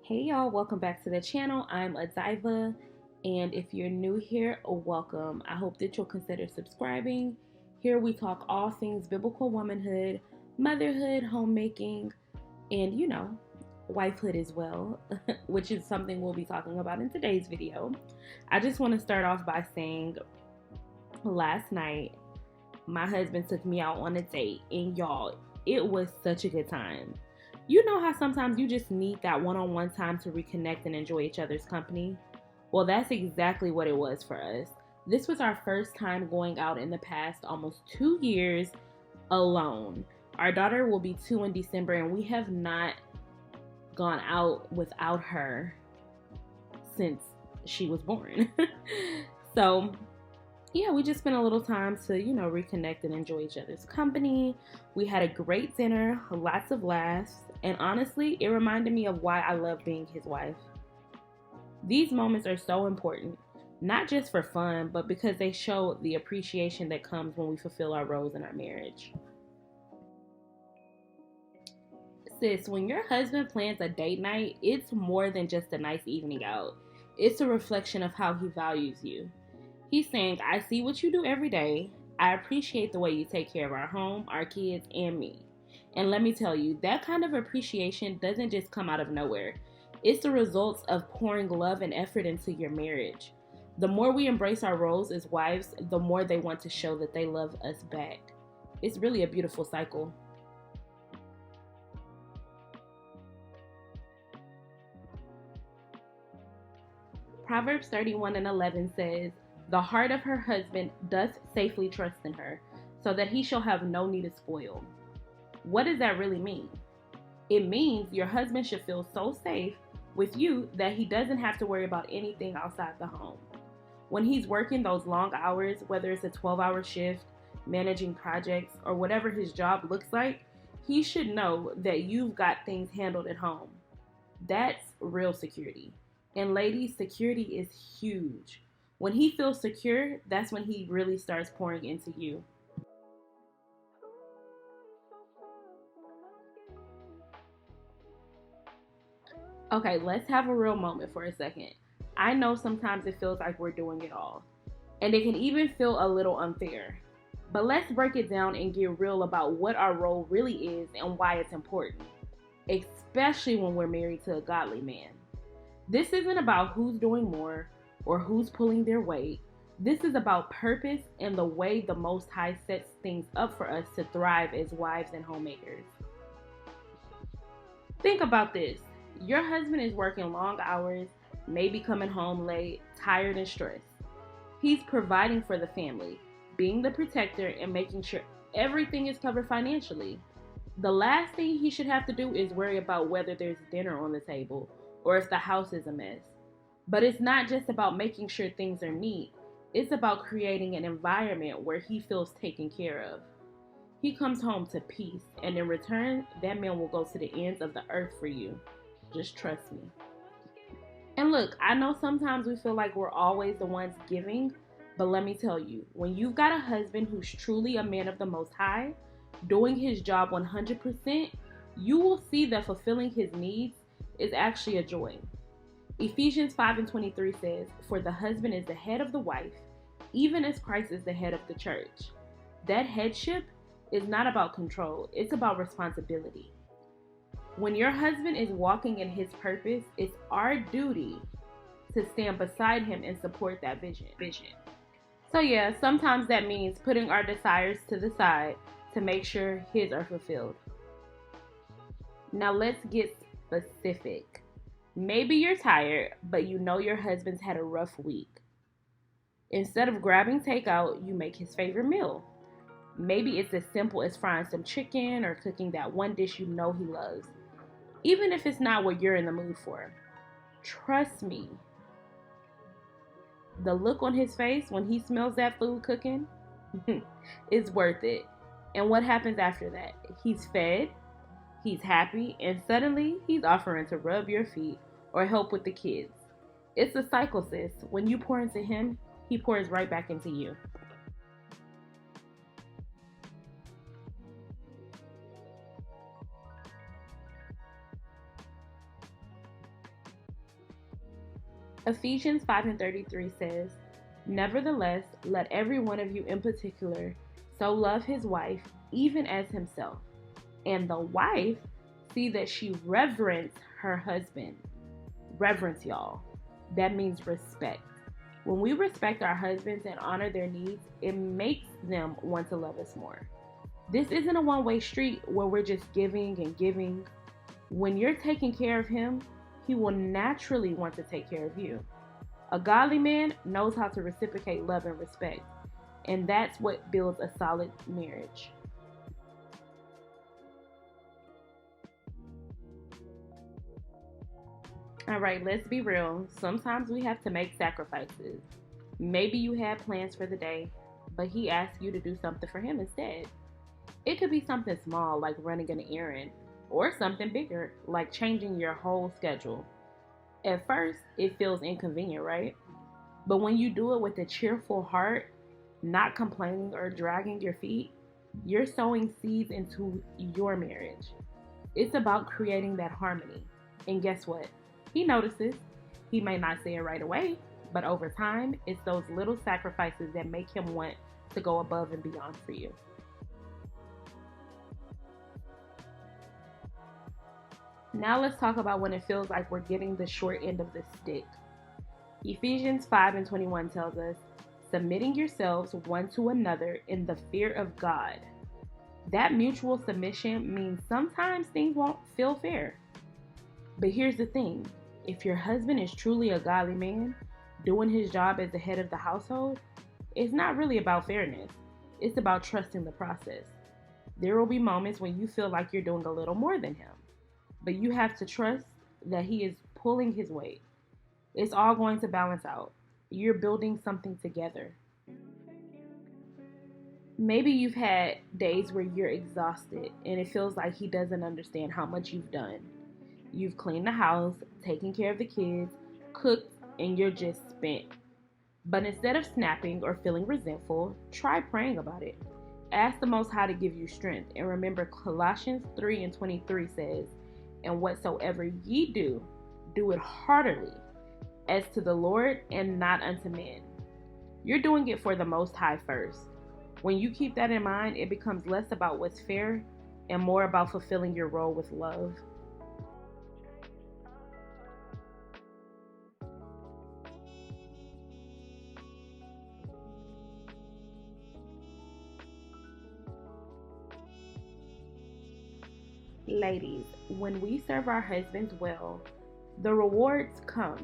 Hey y'all, welcome back to the channel. I'm Adiva, and if you're new here, welcome. I hope that you'll consider subscribing. Here we talk all things biblical womanhood, motherhood, homemaking, and wifehood as well, which is something we'll be talking about in today's video. I just want to start off by saying last night my husband took me out on a date, and y'all, it was such a good time. You know how sometimes you just need that one-on-one time to reconnect and enjoy each other's company? Well, that's exactly what it was for us. This was our first time going out in the past almost 2 years alone. Our daughter will be 2 in December, and we have not gone out without her since she was born. So yeah, we just spent a little time to, reconnect and enjoy each other's company. We had a great dinner, lots of laughs, and honestly, it reminded me of why I love being his wife. These moments are so important, not just for fun, but because they show the appreciation that comes when we fulfill our roles in our marriage. Sis, when your husband plans a date night, it's more than just a nice evening out. It's a reflection of how he values you. He's saying, I see what you do every day. I appreciate the way you take care of our home, our kids, and me. And let me tell you, that kind of appreciation doesn't just come out of nowhere. It's the results of pouring love and effort into your marriage. The more we embrace our roles as wives, the more they want to show that they love us back. It's really a beautiful cycle. Proverbs 31:11 says, the heart of her husband doth safely trust in her, so that he shall have no need of spoil. What does that really mean? It means your husband should feel so safe with you that he doesn't have to worry about anything outside the home. When he's working those long hours, whether it's a 12-hour shift, managing projects, or whatever his job looks like, he should know that you've got things handled at home. That's real security. And ladies, security is huge. When he feels secure, that's when he really starts pouring into you. Okay, let's have a real moment for a second. I know sometimes it feels like we're doing it all, and it can even feel a little unfair. But let's break it down and get real about what our role really is and why it's important, especially when we're married to a godly man. This isn't about who's doing more or who's pulling their weight. This is about purpose and the way the Most High sets things up for us to thrive as wives and homemakers. Think about this. Your husband is working long hours, maybe coming home late, tired and stressed. He's providing for the family, being the protector, and making sure everything is covered financially. The last thing he should have to do is worry about whether there's dinner on the table or if the house is a mess. But it's not just about making sure things are neat, it's about creating an environment where he feels taken care of. He comes home to peace, and in return, that man will go to the ends of the earth for you. Just trust me. And look, I know sometimes we feel like we're always the ones giving, but let me tell you, when you've got a husband who's truly a man of the Most High, doing his job 100%, you will see that fulfilling his needs is actually a joy. Ephesians 5:23 says, for the husband is the head of the wife, even as Christ is the head of the church. That headship is not about control, it's about responsibility. When your husband is walking in his purpose, it's our duty to stand beside him and support that vision. So yeah, sometimes that means putting our desires to the side to make sure his are fulfilled. Now let's get specific. Maybe you're tired, but you know your husband's had a rough week. Instead of grabbing takeout, you make his favorite meal. Maybe it's as simple as frying some chicken or cooking that one dish you know he loves, even if it's not what you're in the mood for. Trust me, the look on his face when he smells that food cooking is worth it. And what happens after that? He's fed, he's happy, and suddenly he's offering to rub your feet or help with the kids. It's a cycle, sis. When you pour into him, he pours right back into you. Ephesians 5:33 says, "Nevertheless, let every one of you in particular so love his wife even as himself, and the wife see that she reverence her husband." Reverence, y'all. That means respect. When we respect our husbands and honor their needs, it makes them want to love us more. This isn't a one-way street where we're just giving and giving. When you're taking care of him, he will naturally want to take care of you. A godly man knows how to reciprocate love and respect, and that's what builds a solid marriage. All right, let's be real. Sometimes we have to make sacrifices. Maybe you had plans for the day, but he asked you to do something for him instead. It could be something small like running an errand, or something bigger like changing your whole schedule. At first, it feels inconvenient, right? But when you do it with a cheerful heart, not complaining or dragging your feet, you're sowing seeds into your marriage. It's about creating that harmony. And guess what? He notices. He may not say it right away, but over time, it's those little sacrifices that make him want to go above and beyond for you. Now let's talk about when it feels like we're getting the short end of the stick. Ephesians 5:21 tells us, "Submitting yourselves one to another in the fear of God." That mutual submission means sometimes things won't feel fair. But here's the thing, if your husband is truly a godly man, doing his job as the head of the household, it's not really about fairness. It's about trusting the process. There will be moments when you feel like you're doing a little more than him, but you have to trust that he is pulling his weight. It's all going to balance out. You're building something together. Maybe you've had days where you're exhausted and it feels like he doesn't understand how much you've done. You've cleaned the house, taken care of the kids, cooked, and you're just spent. But instead of snapping or feeling resentful, try praying about it. Ask the Most High to give you strength. And remember, Colossians 3:23 says, "And whatsoever ye do, do it heartily, as to the Lord and not unto men." You're doing it for the Most High first. When you keep that in mind, it becomes less about what's fair and more about fulfilling your role with love. Ladies, when we serve our husbands well, the rewards come.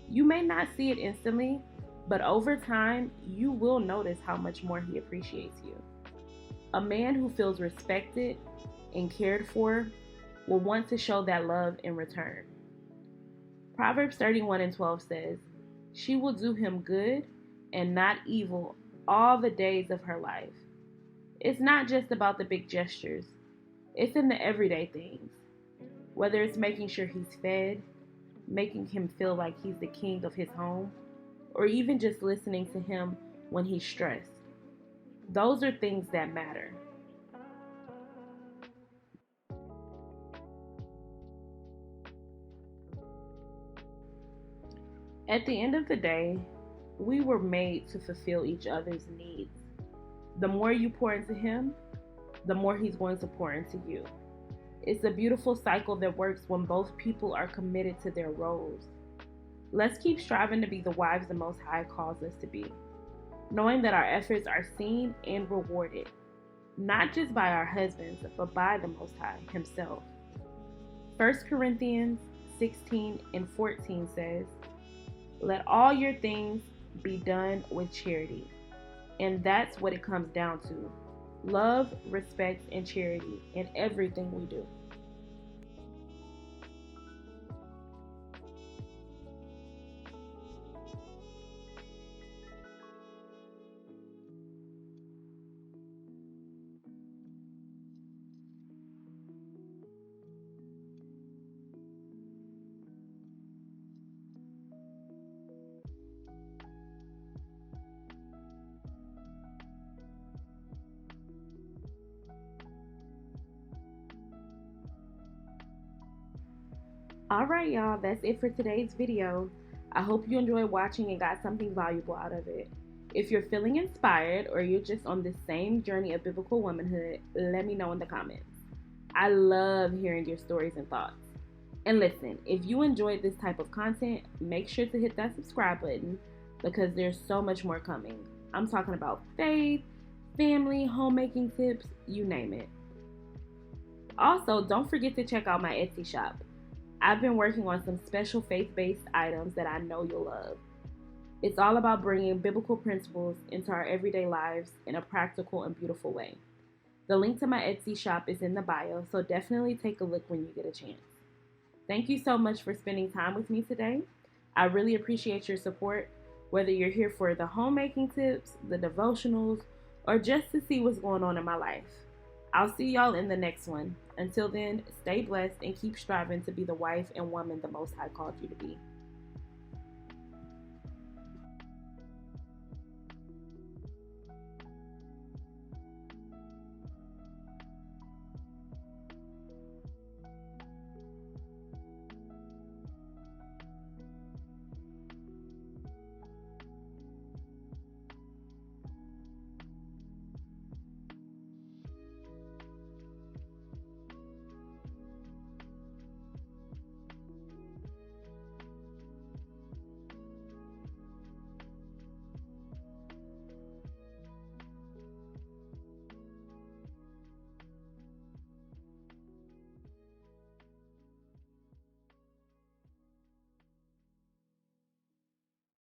You may not see it instantly, but over time, you will notice how much more he appreciates you. A man who feels respected and cared for will want to show that love in return. Proverbs 31:12 says, "She will do him good and not evil all the days of her life." It's not just about the big gestures, it's in the everyday things. Whether it's making sure he's fed, making him feel like he's the king of his home, or even just listening to him when he's stressed. Those are things that matter. At the end of the day, we were made to fulfill each other's needs. The more you pour into him, the more he's going to pour into you. It's a beautiful cycle that works when both people are committed to their roles. Let's keep striving to be the wives the Most High calls us to be, knowing that our efforts are seen and rewarded, not just by our husbands, but by the Most High himself. 1 Corinthians 16:14 says, "Let all your things be done with charity." And that's what it comes down to: love, respect, and charity in everything we do. Alright, y'all, that's it for today's video. I hope you enjoyed watching and got something valuable out of it. If you're feeling inspired or you're just on the same journey of biblical womanhood, let me know in the comments. I love hearing your stories and thoughts. And listen, if you enjoyed this type of content, make sure to hit that subscribe button because there's so much more coming. I'm talking about faith, family, homemaking tips, you name it. Also, don't forget to check out my Etsy shop. I've been working on some special faith-based items that I know you'll love. It's all about bringing biblical principles into our everyday lives in a practical and beautiful way. The link to my Etsy shop is in the bio, so definitely take a look when you get a chance. Thank you so much for spending time with me today. I really appreciate your support, whether you're here for the homemaking tips, the devotionals, or just to see what's going on in my life. I'll see y'all in the next one. Until then, stay blessed and keep striving to be the wife and woman the Most High called you to be.